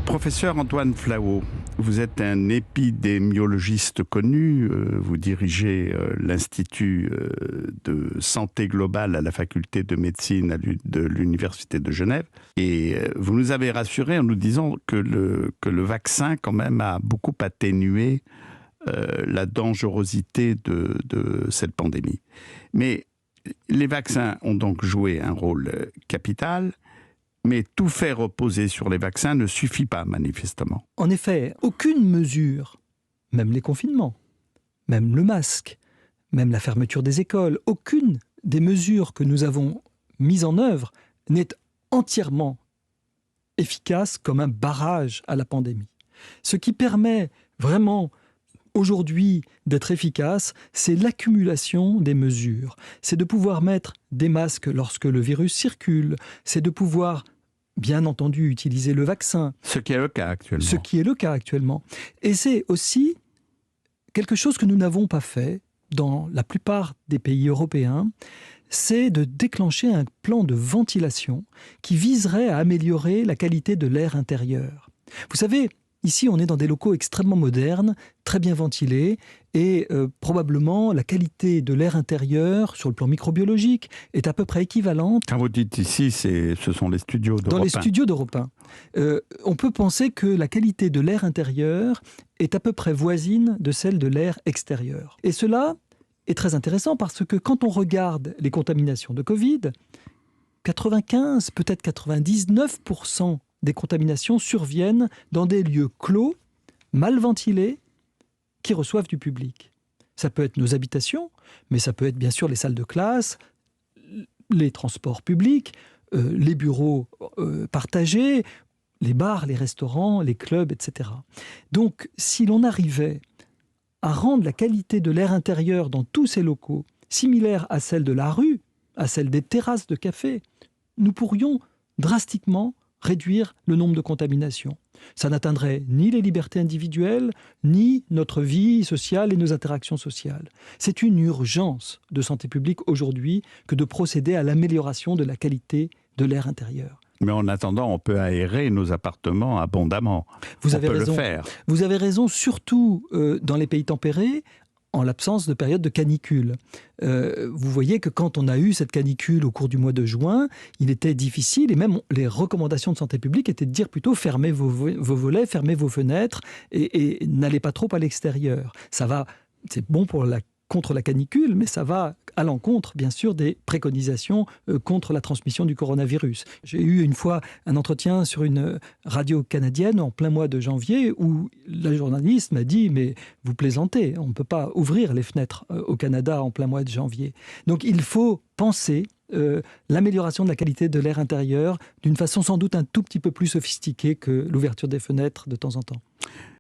Professeur Antoine Flahault, vous êtes un épidémiologiste connu, vous dirigez l'Institut de santé globale à la faculté de médecine de l'Université de Genève, et vous nous avez rassurés en nous disant que le vaccin quand même a beaucoup atténué la dangerosité de cette pandémie. Mais les vaccins ont donc joué un rôle capital. Mais tout faire reposer sur les vaccins ne suffit pas, manifestement. En effet, aucune mesure, même les confinements, même le masque, même la fermeture des écoles, aucune des mesures que nous avons mises en œuvre n'est entièrement efficace comme un barrage à la pandémie. Ce qui permet vraiment aujourd'hui d'être efficace, c'est l'accumulation des mesures. C'est de pouvoir mettre des masques lorsque le virus circule, c'est de pouvoir, bien entendu, utiliser le vaccin. Ce qui est le cas actuellement. Ce qui est le cas actuellement. Et c'est aussi quelque chose que nous n'avons pas fait dans la plupart des pays européens, c'est de déclencher un plan de ventilation qui viserait à améliorer la qualité de l'air intérieur. Vous savez, ici, on est dans des locaux extrêmement modernes, très bien ventilés, et probablement la qualité de l'air intérieur, sur le plan microbiologique, est à peu près équivalente. Quand vous dites ici, ce sont les studios d'Europe 1. Dans les studios d'Europe 1. On peut penser que la qualité de l'air intérieur est à peu près voisine de celle de l'air extérieur. Et cela est très intéressant parce que quand on regarde les contaminations de Covid, 95, peut-être 99% des contaminations surviennent dans des lieux clos, mal ventilés, qui reçoivent du public. Ça peut être nos habitations, mais ça peut être bien sûr les salles de classe, les transports publics, les bureaux partagés, les bars, les restaurants, les clubs, etc. Donc, si l'on arrivait à rendre la qualité de l'air intérieur dans tous ces locaux similaire à celle de la rue, à celle des terrasses de café, nous pourrions drastiquement réduire le nombre de contaminations. Ça n'atteindrait ni les libertés individuelles, ni notre vie sociale et nos interactions sociales. C'est une urgence de santé publique aujourd'hui que de procéder à l'amélioration de la qualité de l'air intérieur. Mais en attendant, on peut aérer nos appartements abondamment. Vous avez peut raison. Le faire. Vous avez raison, surtout dans les pays tempérés, en l'absence de période de canicule. Vous voyez que quand on a eu cette canicule au cours du mois de juin, il était difficile, et même les recommandations de santé publique étaient de dire plutôt fermez vos volets, fermez vos fenêtres et n'allez pas trop à l'extérieur. C'est bon contre la canicule, mais ça va à l'encontre, bien sûr, des préconisations contre la transmission du coronavirus. J'ai eu une fois un entretien sur une radio canadienne en plein mois de janvier où la journaliste m'a dit « mais vous plaisantez, on ne peut pas ouvrir les fenêtres au Canada en plein mois de janvier ». Donc il faut penser l'amélioration de la qualité de l'air intérieur d'une façon sans doute un tout petit peu plus sophistiquée que l'ouverture des fenêtres de temps en temps.